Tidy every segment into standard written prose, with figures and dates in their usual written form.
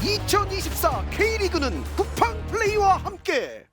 2024 K리그는 쿠팡 플레이와 함께.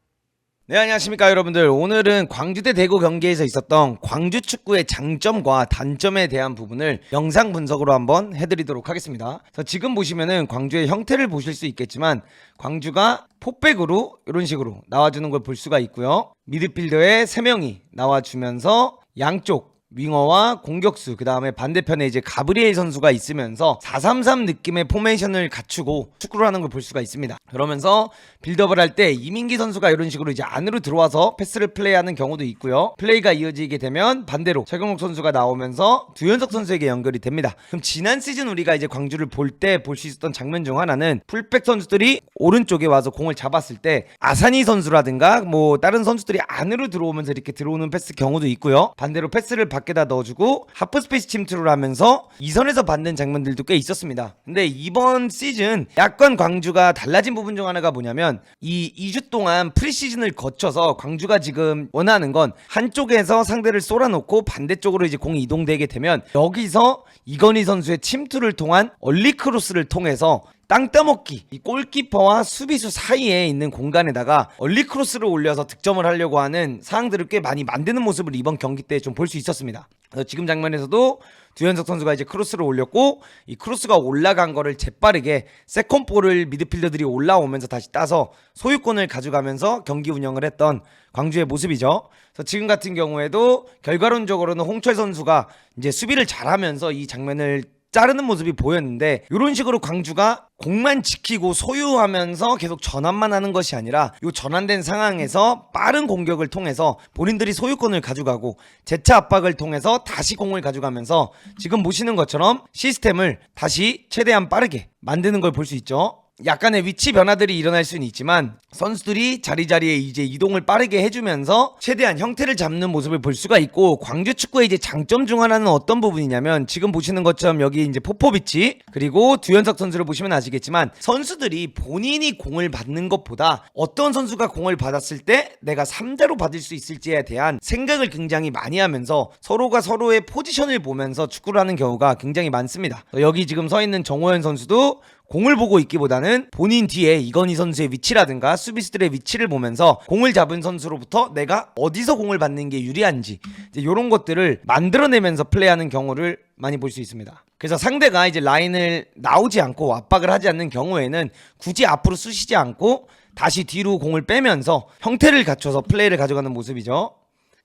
네, 안녕하십니까 여러분들. 오늘은 광주대 대구 경기에서 있었던 광주 축구의 장점과 단점에 대한 부분을 영상 분석으로 한번 해드리도록 하겠습니다. 그래서 지금 보시면은 광주의 형태를 보실 수 있겠지만 광주가 포백으로 이런 식으로 나와주는 걸 볼 수가 있고요. 미드필더에 3명이 나와주면서 양쪽 윙어와 공격수, 그 다음에 반대편에 이제 가브리엘 선수가 있으면서 4-3-3 느낌의 포메이션을 갖추고 축구를 하는 걸 볼 수가 있습니다. 그러면서 빌드업을 할 때 이민기 선수가 이런 식으로 이제 안으로 들어와서 패스를 플레이하는 경우도 있고요. 플레이가 이어지게 되면 반대로 최경록 선수가 나오면서 두현석 선수에게 연결이 됩니다. 그럼 지난 시즌 우리가 이제 광주를 볼 때 볼 수 있었던 장면 중 하나는 풀백 선수들이 오른쪽에 와서 공을 잡았을 때 아사니 선수라든가 뭐 다른 선수들이 안으로 들어오면서 이렇게 들어오는 패스 경우도 있고요. 반대로 패스를 밖에다 넣어주고 하프스페이스 침투를 하면서 이선에서 받는 장면들도 꽤 있었습니다. 근데 이번 시즌 약간 광주가 달라진 부분 중 하나가 뭐냐면 이 2주 동안 프리시즌을 거쳐서 광주가 지금 원하는 건 한쪽에서 상대를 쏠아놓고 반대쪽으로 이제 공이 이동되게 되면 여기서 이건희 선수의 침투를 통한 얼리 크로스를 통해서 땅 따먹기, 이 골키퍼와 수비수 사이에 있는 공간에다가 얼리 크로스를 올려서 득점을 하려고 하는 상황들을 꽤 많이 만드는 모습을 이번 경기 때 좀 볼 수 있었습니다. 그래서 지금 장면에서도 두현석 선수가 이제 크로스를 올렸고 이 크로스가 올라간 거를 재빠르게 세컨볼을 미드필더들이 올라오면서 다시 따서 소유권을 가져가면서 경기 운영을 했던 광주의 모습이죠. 그래서 지금 같은 경우에도 결과론적으로는 홍철 선수가 이제 수비를 잘하면서 이 장면을 자르는 모습이 보였는데 이런 식으로 광주가 공만 지키고 소유하면서 계속 전환만 하는 것이 아니라 이 전환된 상황에서 빠른 공격을 통해서 본인들이 소유권을 가져가고 재차 압박을 통해서 다시 공을 가져가면서 지금 보시는 것처럼 시스템을 다시 최대한 빠르게 만드는 걸 볼 수 있죠. 약간의 위치 변화들이 일어날 수는 있지만 선수들이 자리자리에 이제 이동을 빠르게 해주면서 최대한 형태를 잡는 모습을 볼 수가 있고, 광주 축구의 이제 장점 중 하나는 어떤 부분이냐면 지금 보시는 것처럼 여기 이제 포포비치 그리고 두현석 선수를 보시면 아시겠지만 선수들이 본인이 공을 받는 것보다 어떤 선수가 공을 받았을 때 내가 3대로 받을 수 있을지에 대한 생각을 굉장히 많이 하면서 서로가 서로의 포지션을 보면서 축구를 하는 경우가 굉장히 많습니다. 여기 지금 서 있는 정호연 선수도 공을 보고 있기보다는 본인 뒤에 이건희 선수의 위치라든가 수비수들의 위치를 보면서 공을 잡은 선수로부터 내가 어디서 공을 받는 게 유리한지 이런 것들을 만들어내면서 플레이하는 경우를 많이 볼 수 있습니다. 그래서 상대가 이제 라인을 나오지 않고 압박을 하지 않는 경우에는 굳이 앞으로 쑤시지 않고 다시 뒤로 공을 빼면서 형태를 갖춰서 플레이를 가져가는 모습이죠.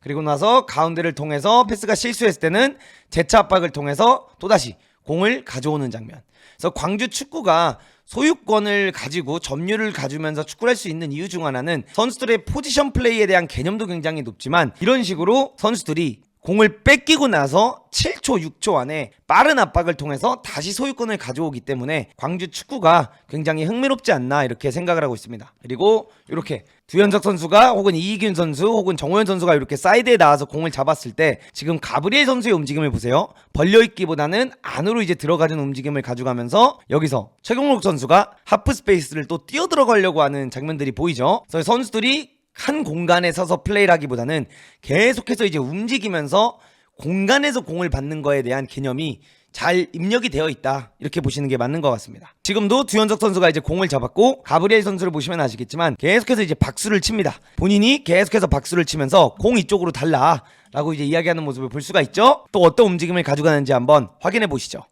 그리고 나서 가운데를 통해서 패스가 실수했을 때는 재차 압박을 통해서 또다시 공을 가져오는 장면. 그래서 광주 축구가 소유권을 가지고 점유를 가지면서 축구를 할 수 있는 이유 중 하나는 선수들의 포지션 플레이에 대한 개념도 굉장히 높지만 이런 식으로 선수들이 공을 뺏기고 나서 7초, 6초 안에 빠른 압박을 통해서 다시 소유권을 가져오기 때문에 광주 축구가 굉장히 흥미롭지 않나 이렇게 생각을 하고 있습니다. 그리고 이렇게 두현석 선수가 혹은 이희균 선수 혹은 정호연 선수가 이렇게 사이드에 나와서 공을 잡았을 때 지금 가브리엘 선수의 움직임을 보세요. 벌려있기보다는 안으로 이제 들어가는 움직임을 가져가면서 여기서 최경록 선수가 하프 스페이스를 또 뛰어 들어가려고 하는 장면들이 보이죠. 그래서 선수들이 한 공간에 서서 플레이를 하기보다는 계속해서 이제 움직이면서 공간에서 공을 받는 거에 대한 개념이 잘 입력이 되어 있다, 이렇게 보시는 게 맞는 것 같습니다. 지금도 두현석 선수가 이제 공을 잡았고 가브리엘 선수를 보시면 아시겠지만 계속해서 이제 박수를 칩니다. 본인이 계속해서 박수를 치면서 공 이쪽으로 달라 라고 이제 이야기하는 모습을 볼 수가 있죠. 또 어떤 움직임을 가져가는지 한번 확인해 보시죠.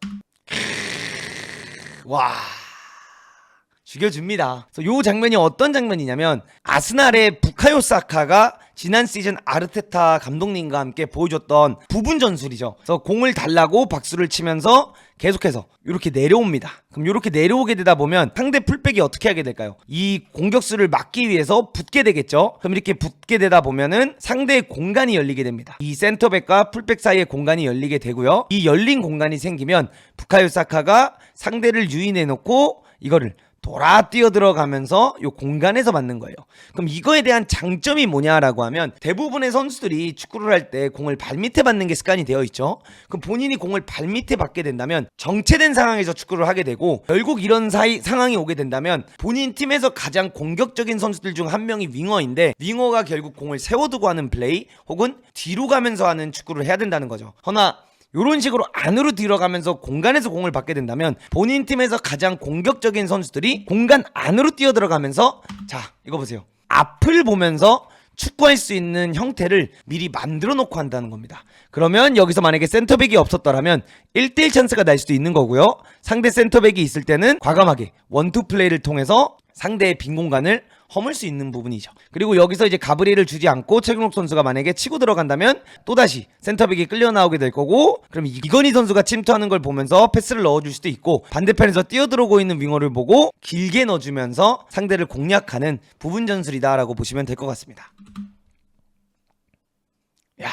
와, 죽여줍니다. 그래서 이 장면이 어떤 장면이냐면 아스날의 부카요 사카가 지난 시즌 아르테타 감독님과 함께 보여줬던 부분 전술이죠. 그래서 공을 달라고 박수를 치면서 계속해서 이렇게 내려옵니다. 그럼 이렇게 내려오게 되다 보면 상대 풀백이 어떻게 하게 될까요? 이 공격수를 막기 위해서 붙게 되겠죠. 그럼 이렇게 붙게 되다 보면은 상대의 공간이 열리게 됩니다. 이 센터백과 풀백 사이의 공간이 열리게 되고요. 이 열린 공간이 생기면 부카요 사카가 상대를 유인해 놓고 이거를 돌아 뛰어 들어가면서 이 공간에서 맞는 거예요. 그럼 이거에 대한 장점이 뭐냐라고 하면 대부분의 선수들이 축구를 할 때 공을 발밑에 받는 게 습관이 되어 있죠. 그럼 본인이 공을 발밑에 받게 된다면 정체된 상황에서 축구를 하게 되고 결국 이런 상황이 오게 된다면 본인 팀에서 가장 공격적인 선수들 중 한 명이 윙어인데 윙어가 결국 공을 세워두고 하는 플레이 혹은 뒤로 가면서 하는 축구를 해야 된다는 거죠. 허나 이런 식으로 안으로 들어가면서 공간에서 공을 받게 된다면 본인 팀에서 가장 공격적인 선수들이 공간 안으로 뛰어 들어가면서 자 이거 보세요. 앞을 보면서 축구할 수 있는 형태를 미리 만들어 놓고 한다는 겁니다. 그러면 여기서 만약에 센터백이 없었더라면 1대1 찬스가 날 수도 있는 거고요. 상대 센터백이 있을 때는 과감하게 원투 플레이를 통해서 상대의 빈 공간을 허물 수 있는 부분이죠. 그리고 여기서 이제 가브리엘을 주지 않고 최경록 선수가 만약에 치고 들어간다면 또다시 센터백이 끌려 나오게 될 거고, 그럼 이건희 선수가 침투하는 걸 보면서 패스를 넣어줄 수도 있고, 반대편에서 뛰어들어오고 있는 윙어를 보고 길게 넣어주면서 상대를 공략하는 부분 전술이다라고 보시면 될 것 같습니다. 야,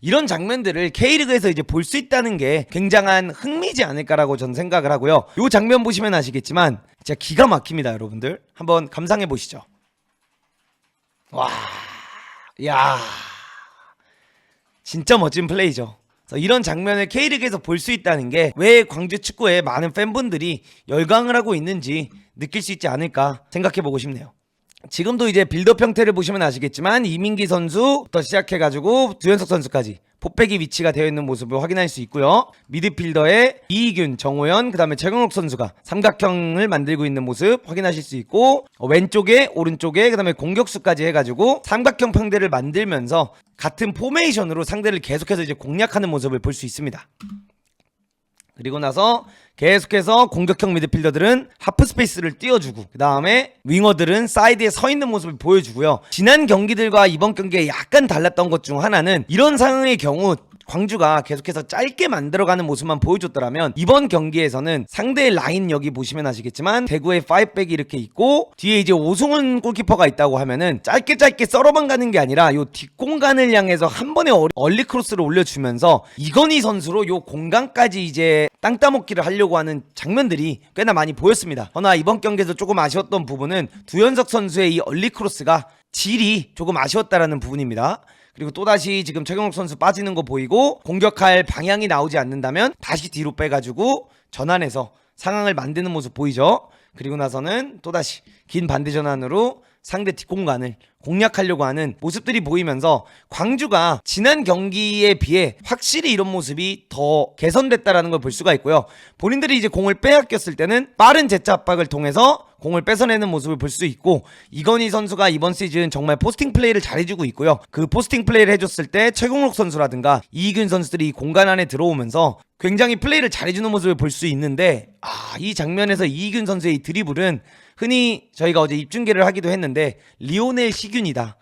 이런 장면들을 K리그에서 이제 볼 수 있다는 게 굉장한 흥미지 않을까라고 저는 생각을 하고요. 이 장면 보시면 아시겠지만 진짜 기가 막힙니다, 여러분들. 한번 감상해 보시죠. 와, 야, 진짜 멋진 플레이죠. 그래서 이런 장면을 K리그에서 볼 수 있다는 게 왜 광주 축구에 많은 팬분들이 열광을 하고 있는지 느낄 수 있지 않을까 생각해 보고 싶네요. 지금도 이제 빌드업 형태를 보시면 아시겠지만 이민기 선수부터 시작해가지고 두현석 선수까지 포백이 위치가 되어 있는 모습을 확인할 수 있고요. 미드필더에 이희균, 정호연, 그 다음에 최경록 선수가 삼각형을 만들고 있는 모습 확인하실 수 있고, 왼쪽에 오른쪽에 그 다음에 공격수까지 해가지고 삼각형 평대를 만들면서 같은 포메이션으로 상대를 계속해서 이제 공략하는 모습을 볼 수 있습니다. 그리고 나서 계속해서 공격형 미드필더들은 하프 스페이스를 띄워주고, 그 다음에 윙어들은 사이드에 서 있는 모습을 보여주고요. 지난 경기들과 이번 경기에 약간 달랐던 것 중 하나는 이런 상황의 경우 광주가 계속해서 짧게 만들어가는 모습만 보여줬더라면 이번 경기에서는 상대의 라인 여기 보시면 아시겠지만 대구의 5백이 이렇게 있고 뒤에 이제 오승훈 골키퍼가 있다고 하면은 짧게 썰어만 가는 게 아니라 요 뒷공간을 향해서 한 번에 얼리 크로스를 올려주면서 이건희 선수로 요 공간까지 이제 땅 따먹기를 하려고 하는 장면들이 꽤나 많이 보였습니다. 그러나 이번 경기에서 조금 아쉬웠던 부분은 두현석 선수의 이 얼리 크로스가 질이 조금 아쉬웠다라는 부분입니다. 그리고 또다시 지금 최경록 선수 빠지는 거 보이고 공격할 방향이 나오지 않는다면 다시 뒤로 빼가지고 전환해서 상황을 만드는 모습 보이죠. 그리고 나서는 또다시 긴 반대 전환으로 상대 뒷공간을 공략하려고 하는 모습들이 보이면서 광주가 지난 경기에 비해 확실히 이런 모습이 더 개선됐다라는 걸 볼 수가 있고요. 본인들이 이제 공을 빼앗겼을 때는 빠른 제차 압박을 통해서 공을 뺏어내는 모습을 볼 수 있고, 이건희 선수가 이번 시즌 정말 포스팅 플레이를 잘해주고 있고요. 그 포스팅 플레이를 해줬을 때 최경록 선수라든가 이희균 선수들이 공간 안에 들어오면서 굉장히 플레이를 잘해주는 모습을 볼 수 있는데, 이 장면에서 이희균 선수의 이 드리블은 흔히 저희가 어제 입중계를 하기도 했는데 리오넬 시균이다.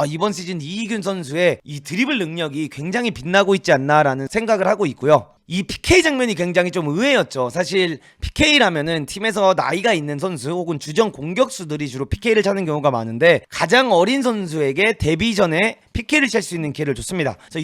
이번 시즌 이희균 선수의 이 드리블 능력이 굉장히 빛나고 있지 않나라는 생각을 하고 있고요. 이 PK 장면이 굉장히 좀 의외였죠. 사실 PK라면은 팀에서 나이가 있는 선수 혹은 주전 공격수들이 주로 PK를 차는 경우가 많은데 가장 어린 선수에게 데뷔 전에 PK를 찰 수 있는 기회를 줬습니다. 그래서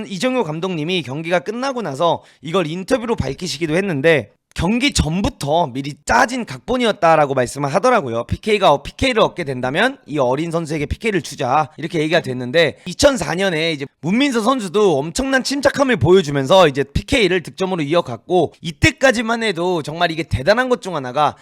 이정효 감독님이 경기가 끝나고 나서 이걸 인터뷰로 밝히시기도 했는데 경기 전부터 미리 짜진 각본이었다라고 말씀을 하더라고요. PK를 얻게 된다면 이 어린 선수에게 PK를 주자 이렇게 얘기가 됐는데 2004년에 이제 문민서 선수도 엄청난 침착함을 보여주면서 이제 PK를 득점으로 이어갔고 이때까지만 해도 정말 이게 대단한 것 중 하나가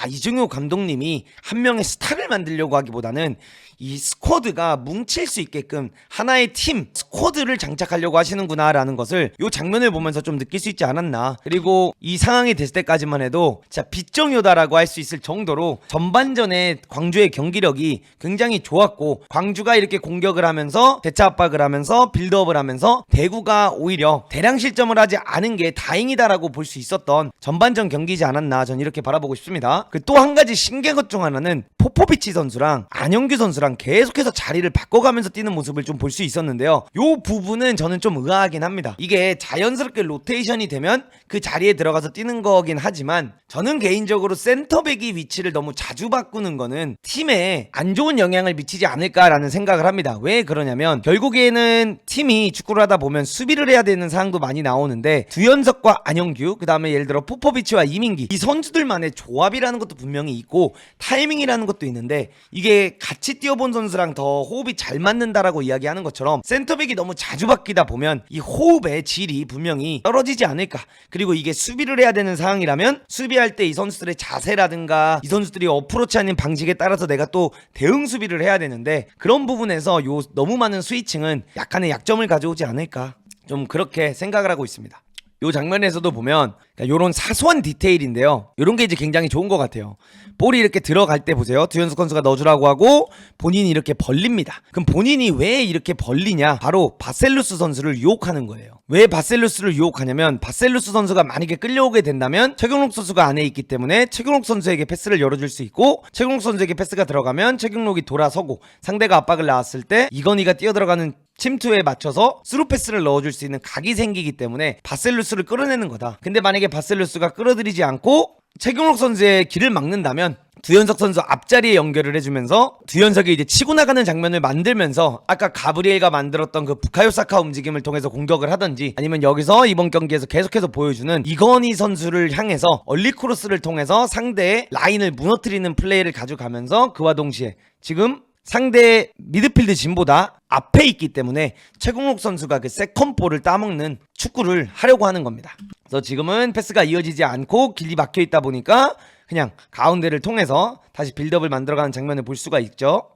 이정효 감독님이 한 명의 스타를 만들려고 하기보다는 이 스쿼드가 뭉칠 수 있게끔 하나의 팀 스쿼드를 장착하려고 하시는구나 라는 것을 이 장면을 보면서 좀 느낄 수 있지 않았나. 그리고 이 상황이 됐을 때까지만 해도 진짜 빗정효다라고 할 수 있을 정도로 전반전에 광주의 경기력이 굉장히 좋았고, 광주가 이렇게 공격을 하면서 대차 압박을 하면서 빌드업을 하면서 대구가 오히려 대량 실점을 하지 않은 게 다행이다라고 볼 수 있었던 전반전 경기지 않았나, 전 이렇게 바라보고 싶습니다. 그 또 한 가지 신기한 것 중 하나는 포포비치 선수랑 안영규 선수랑 계속해서 자리를 바꿔가면서 뛰는 모습을 좀 볼 수 있었는데요. 요 부분은 저는 좀 의아하긴 합니다. 이게 자연스럽게 로테이션이 되면 그 자리에 들어가서 뛰는 거긴 하지만 저는 개인적으로 센터백이 위치를 너무 자주 바꾸는 거는 팀에 안 좋은 영향을 미치지 않을까라는 생각을 합니다. 왜 그러냐면 결국에는 팀이 축구를 하다 보면 수비를 해야 되는 상황도 많이 나오는데 두현석과 안영규, 그 다음에 예를 들어 포포비치와 이민기, 이 선수들만의 조합이라는 것도 분명히 있고 타이밍이라는 것도 있는데 이게 같이 뛰어본 선수랑 더 호흡이 잘 맞는다라고 이야기하는 것처럼 센터백이 너무 자주 바뀌다 보면 이 호흡의 질이 분명히 떨어지지 않을까. 그리고 이게 수비를 해야 되는 상황이라면 수비할 때 이 선수들의 자세라든가 이 선수들이 어프로치하는 방식에 따라서 내가 또 대응 수비를 해야 되는데 그런 부분에서 요 너무 많은 스위칭은 약간의 약점을 가져오지 않을까. 좀 그렇게 생각을 하고 있습니다. 요 장면에서도 보면 요런 사소한 디테일인데요, 요런 게 이제 굉장히 좋은 것 같아요. 볼이 이렇게 들어갈 때 보세요. 두현석 선수가 넣어주라고 하고 본인이 이렇게 벌립니다. 그럼 본인이 왜 이렇게 벌리냐, 바로 바셀루스 선수를 유혹하는 거예요. 왜 바셀루스를 유혹하냐면, 바셀루스 선수가 만약에 끌려오게 된다면 최경록 선수가 안에 있기 때문에 최경록 선수에게 패스를 열어줄 수 있고, 최경록 선수에게 패스가 들어가면 최경록이 돌아서고 상대가 압박을 낳았을 때 이건희가 뛰어들어가는 침투에 맞춰서 스루 패스를 넣어줄 수 있는 각이 생기기 때문에 바셀루스를 끌어내는 거다. 근데 만약에 바셀루스가 끌어들이지 않고 최경록 선수의 길을 막는다면 두현석 선수 앞자리에 연결을 해주면서 두현석이 이제 치고 나가는 장면을 만들면서 아까 가브리엘가 만들었던 그 부카요 사카 움직임을 통해서 공격을 하든지, 아니면 여기서 이번 경기에서 계속해서 보여주는 이건희 선수를 향해서 얼리 크로스를 통해서 상대의 라인을 무너뜨리는 플레이를 가져가면서, 그와 동시에 지금 상대 미드필드 진보다 앞에 있기 때문에 최경록 선수가 그 세컨볼을 따먹는 축구를 하려고 하는 겁니다. 그래서 지금은 패스가 이어지지 않고 길이 막혀 있다 보니까 그냥 가운데를 통해서 다시 빌드업을 만들어가는 장면을 볼 수가 있죠.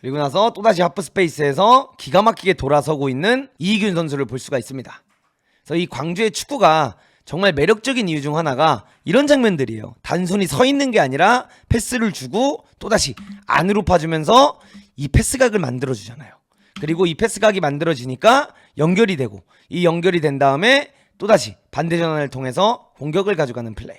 그리고 나서 또다시 하프 스페이스에서 기가 막히게 돌아서고 있는 이희균 선수를 볼 수가 있습니다. 그래서 이 광주의 축구가 정말 매력적인 이유 중 하나가 이런 장면들이에요. 단순히 서 있는 게 아니라 패스를 주고 또다시 안으로 파주면서 이 패스각을 만들어주잖아요. 그리고 이 패스각이 만들어지니까 연결이 되고, 이 연결이 된 다음에 또다시 반대 전환을 통해서 공격을 가져가는 플레이.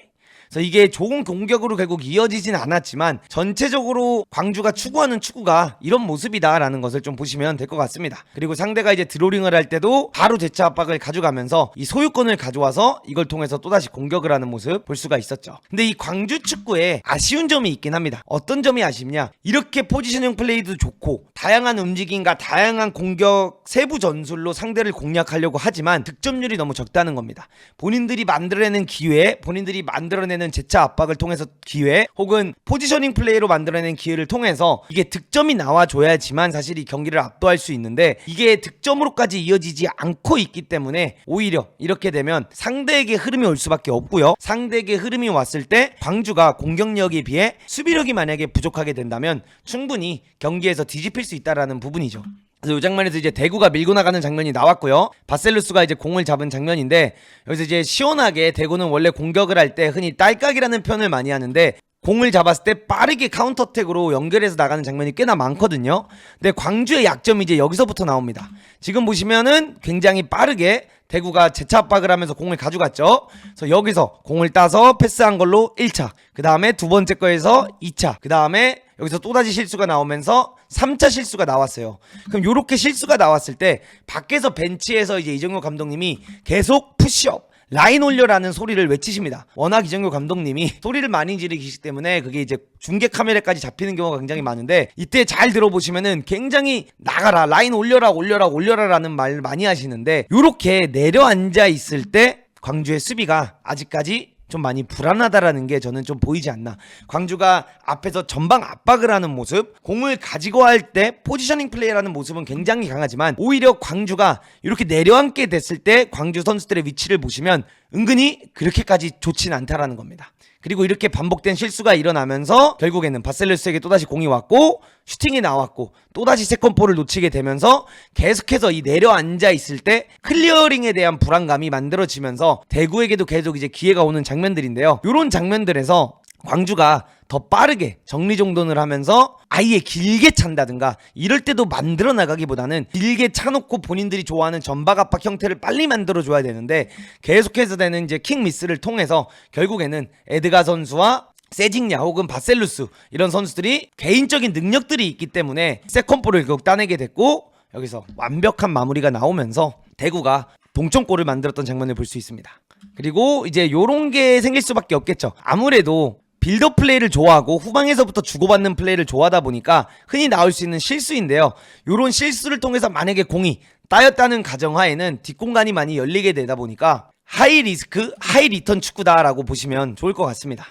그래서 이게 좋은 공격으로 결국 이어지진 않았지만 전체적으로 광주가 추구하는 축구가 이런 모습이다라는 것을 좀 보시면 될 것 같습니다. 그리고 상대가 이제 드로링을 할 때도 바로 대차 압박을 가져가면서 이 소유권을 가져와서 이걸 통해서 또다시 공격을 하는 모습 볼 수가 있었죠. 근데 이 광주 축구에 아쉬운 점이 있긴 합니다. 어떤 점이 아쉽냐, 이렇게 포지션형 플레이도 좋고 다양한 움직임과 다양한 공격 세부 전술로 상대를 공략하려고 하지만 득점률이 너무 적다는 겁니다. 본인들이 만들어내는 기회, 본인들이 만들어내는 재차 압박을 통해서 기회, 혹은 포지셔닝 플레이로 만들어낸 기회를 통해서 이게 득점이 나와줘야지만 사실 이 경기를 압도할 수 있는데, 이게 득점으로까지 이어지지 않고 있기 때문에 오히려 이렇게 되면 상대에게 흐름이 올 수밖에 없고요. 상대에게 흐름이 왔을 때 광주가 공격력에 비해 수비력이 만약에 부족하게 된다면 충분히 경기에서 뒤집힐 수 있다라는 부분이죠. 그래서 이 장면에서 이제 대구가 밀고 나가는 장면이 나왔고요. 바셀루스가 이제 공을 잡은 장면인데, 여기서 이제 시원하게 대구는 원래 공격을 할 때 흔히 딸깍이라는 표현을 많이 하는데, 공을 잡았을 때 빠르게 카운터택으로 연결해서 나가는 장면이 꽤나 많거든요. 근데 광주의 약점이 이제 여기서부터 나옵니다. 지금 보시면은 굉장히 빠르게 대구가 재차 압박을 하면서 공을 가져갔죠. 그래서 여기서 공을 따서 패스한 걸로 1차, 그 다음에 두 번째 거에서 2차, 그 다음에 여기서 또다시 실수가 나오면서 3차 실수가 나왔어요. 그럼 요렇게 실수가 나왔을 때 밖에서 벤치에서 이제 이정효 감독님이 계속 푸시업, 라인 올려라는 소리를 외치십니다. 워낙 이정효 감독님이 소리를 많이 지르시기 때문에 그게 이제 중계 카메라까지 잡히는 경우가 굉장히 많은데, 이때 잘 들어보시면은 굉장히 나가라, 라인 올려라, 올려라, 올려라라는 말을 많이 하시는데, 요렇게 내려앉아 있을 때 광주의 수비가 아직까지 좀 많이 불안하다라는 게 저는 좀 보이지 않나. 광주가 앞에서 전방 압박을 하는 모습, 공을 가지고 할 때 포지셔닝 플레이라는 모습은 굉장히 강하지만, 오히려 광주가 이렇게 내려앉게 됐을 때 광주 선수들의 위치를 보시면 은근히 그렇게까지 좋진 않다라는 겁니다. 그리고 이렇게 반복된 실수가 일어나면서 결국에는 바셀루스에게 또다시 공이 왔고 슈팅이 나왔고 또다시 세컨볼을 놓치게 되면서 계속해서 이 내려앉아 있을 때 클리어링에 대한 불안감이 만들어지면서 대구에게도 계속 이제 기회가 오는 장면들인데요. 이런 장면들에서 광주가 더 빠르게 정리정돈을 하면서 아예 길게 찬다든가 이럴 때도 만들어 나가기보다는 길게 차놓고 본인들이 좋아하는 전방 압박 형태를 빨리 만들어줘야 되는데, 계속해서 되는 이제 킥 미스를 통해서 결국에는 에드가 선수와 세징야 혹은 바셀루스 이런 선수들이 개인적인 능력들이 있기 때문에 세컨볼을 결국 따내게 됐고, 여기서 완벽한 마무리가 나오면서 대구가 동점골을 만들었던 장면을 볼 수 있습니다. 그리고 이제 요런 게 생길 수밖에 없겠죠. 아무래도 빌드업 플레이를 좋아하고 후방에서부터 주고받는 플레이를 좋아하다 보니까 흔히 나올 수 있는 실수인데요. 요런 실수를 통해서 만약에 공이 따였다는 가정하에는 뒷공간이 많이 열리게 되다 보니까 하이 리스크 하이 리턴 축구다라고 보시면 좋을 것 같습니다.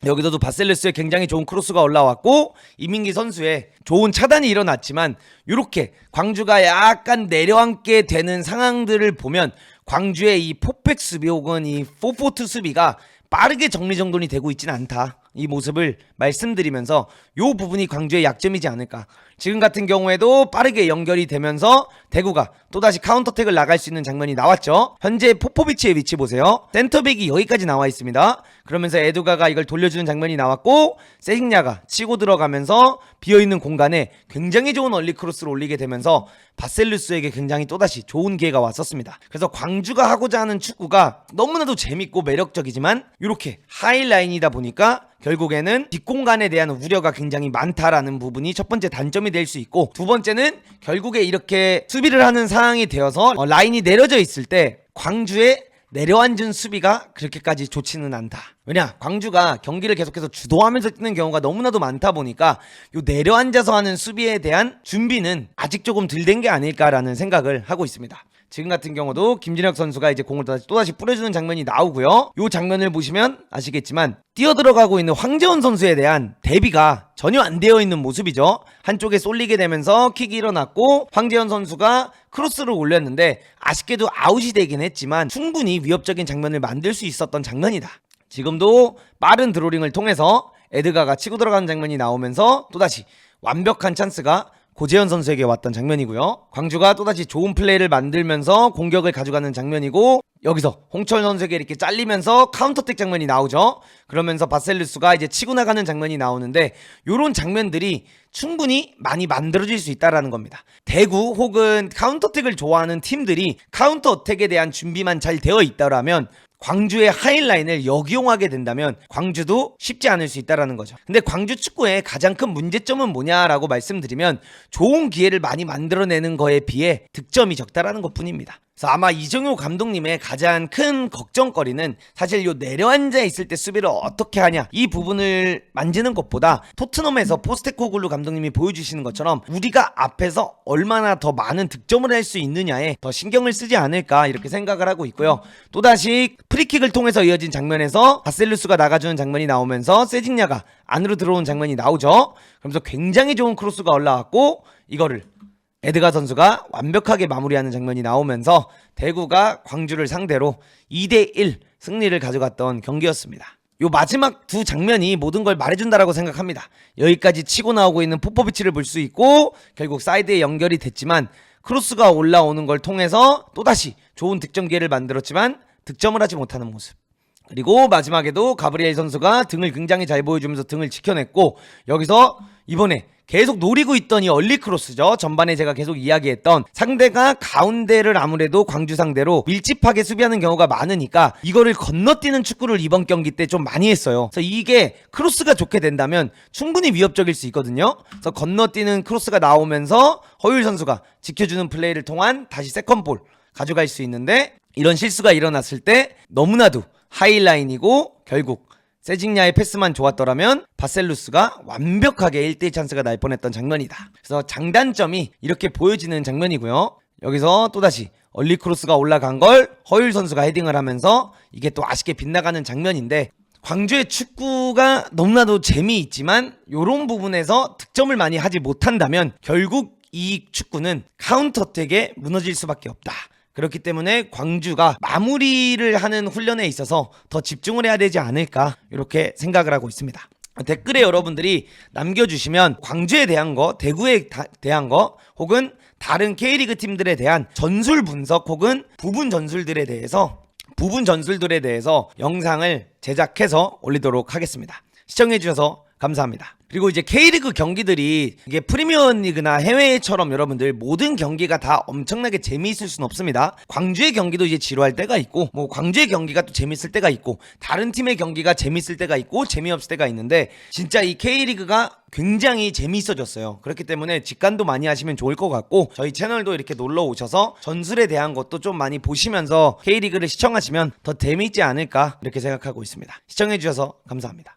여기서도 바셀루스의 굉장히 좋은 크로스가 올라왔고 이민기 선수의 좋은 차단이 일어났지만, 이렇게 광주가 약간 내려앉게 되는 상황들을 보면 광주의 이 포백 수비 혹은 이 4-4-2 수비가 빠르게 정리정돈이 되고 있지는 않다, 이 모습을 말씀드리면서 요 부분이 광주의 약점이지 않을까. 지금 같은 경우에도 빠르게 연결이 되면서 대구가 또다시 카운터택을 나갈 수 있는 장면이 나왔죠. 현재 포포비치의 위치 보세요. 센터백이 여기까지 나와 있습니다. 그러면서 에두가가 이걸 돌려주는 장면이 나왔고, 세징야가 치고 들어가면서 비어있는 공간에 굉장히 좋은 얼리 크로스를 올리게 되면서 바셀루스에게 굉장히 또다시 좋은 기회가 왔었습니다. 그래서 광주가 하고자 하는 축구가 너무나도 재밌고 매력적이지만 이렇게 하이라인이다 보니까 결국에는 뒷공간에 대한 우려가 굉장히 많다라는 부분이 첫 번째 단점이 될 수 있고, 두 번째는 결국에 이렇게 수비를 하는 상황이 되어서 라인이 내려져 있을 때 광주의 내려앉은 수비가 그렇게까지 좋지는 않다. 왜냐, 광주가 경기를 계속해서 주도하면서 뛰는 경우가 너무나도 많다 보니까 요 내려앉아서 하는 수비에 대한 준비는 아직 조금 덜 된 게 아닐까라는 생각을 하고 있습니다. 지금 같은 경우도 김진혁 선수가 이제 공을 또다시 뿌려주는 장면이 나오고요. 이 장면을 보시면 아시겠지만 뛰어들어가고 있는 황재원 선수에 대한 대비가 전혀 안 되어 있는 모습이죠. 한쪽에 쏠리게 되면서 킥이 일어났고 황재원 선수가 크로스를 올렸는데 아쉽게도 아웃이 되긴 했지만 충분히 위협적인 장면을 만들 수 있었던 장면이다. 지금도 빠른 드로링을 통해서 에드가가 치고 들어가는 장면이 나오면서 또다시 완벽한 찬스가 고재현 선수에게 왔던 장면이고요. 광주가 또다시 좋은 플레이를 만들면서 공격을 가져가는 장면이고, 여기서 홍철 선수에게 이렇게 잘리면서 카운터택 장면이 나오죠. 그러면서 바셀루스가 이제 치고 나가는 장면이 나오는데, 요런 장면들이 충분히 많이 만들어질 수 있다라는 겁니다. 대구 혹은 카운터택을 좋아하는 팀들이 카운터어택에 대한 준비만 잘 되어 있다라면, 광주의 하이라인을 역이용하게 된다면 광주도 쉽지 않을 수 있다는 거죠. 근데 광주 축구의 가장 큰 문제점은 뭐냐라고 말씀드리면, 좋은 기회를 많이 만들어내는 거에 비해 득점이 적다라는 것뿐입니다. 그래서 아마 이정효 감독님의 가장 큰 걱정거리는 사실 요 내려앉아 있을 때 수비를 어떻게 하냐, 이 부분을 만지는 것보다 토트넘에서 포스테코글루 감독님이 보여주시는 것처럼 우리가 앞에서 얼마나 더 많은 득점을 할 수 있느냐에 더 신경을 쓰지 않을까, 이렇게 생각을 하고 있고요. 또다시 프리킥을 통해서 이어진 장면에서 바셀루스가 나가주는 장면이 나오면서 세징야가 안으로 들어온 장면이 나오죠. 그러면서 굉장히 좋은 크로스가 올라왔고, 이거를 에드가 선수가 완벽하게 마무리하는 장면이 나오면서 대구가 광주를 상대로 2대1 승리를 가져갔던 경기였습니다. 요 마지막 두 장면이 모든 걸 말해준다라고 생각합니다. 여기까지 치고 나오고 있는 포포비치를 볼 수 있고, 결국 사이드에 연결이 됐지만 크로스가 올라오는 걸 통해서 또다시 좋은 득점 기회를 만들었지만 득점을 하지 못하는 모습. 그리고 마지막에도 가브리엘 선수가 등을 굉장히 잘 보여주면서 등을 지켜냈고, 여기서 이번에 계속 노리고 있던 이 얼리 크로스죠. 전반에 제가 계속 이야기했던, 상대가 가운데를 아무래도 광주 상대로 밀집하게 수비하는 경우가 많으니까 이거를 건너뛰는 축구를 이번 경기 때 좀 많이 했어요. 그래서 이게 크로스가 좋게 된다면 충분히 위협적일 수 있거든요. 그래서 건너뛰는 크로스가 나오면서 허율 선수가 지켜주는 플레이를 통한 다시 세컨볼 가져갈 수 있는데, 이런 실수가 일어났을 때 너무나도 하이라인이고 결국 세징야의 패스만 좋았더라면 바셀루스가 완벽하게 1대1 찬스가 날 뻔했던 장면이다. 그래서 장단점이 이렇게 보여지는 장면이고요. 여기서 또다시 얼리 크로스가 올라간 걸 허율 선수가 헤딩을 하면서 이게 또 아쉽게 빗나가는 장면인데, 광주의 축구가 너무나도 재미있지만 이런 부분에서 득점을 많이 하지 못한다면 결국 이 축구는 카운터어택에 무너질 수밖에 없다. 그렇기 때문에 광주가 마무리를 하는 훈련에 있어서 더 집중을 해야 되지 않을까, 이렇게 생각을 하고 있습니다. 댓글에 여러분들이 남겨주시면 광주에 대한 거, 대구에 대한 거, 혹은 다른 K리그 팀들에 대한 전술 분석 혹은 부분 전술들에 대해서 영상을 제작해서 올리도록 하겠습니다. 시청해주셔서 감사합니다. 그리고 이제 K리그 경기들이 이게 프리미어리그나 해외처럼 여러분들 모든 경기가 다 엄청나게 재미있을 수는 없습니다. 광주의 경기도 이제 지루할 때가 있고, 뭐 광주의 경기가 또 재밌을 때가 있고, 다른 팀의 경기가 재밌을 때가 있고 재미없을 때가 있는데, 진짜 이 K리그가 굉장히 재미있어졌어요. 그렇기 때문에 직관도 많이 하시면 좋을 것 같고, 저희 채널도 이렇게 놀러 오셔서 전술에 대한 것도 좀 많이 보시면서 K리그를 시청하시면 더 재미있지 않을까, 이렇게 생각하고 있습니다. 시청해주셔서 감사합니다.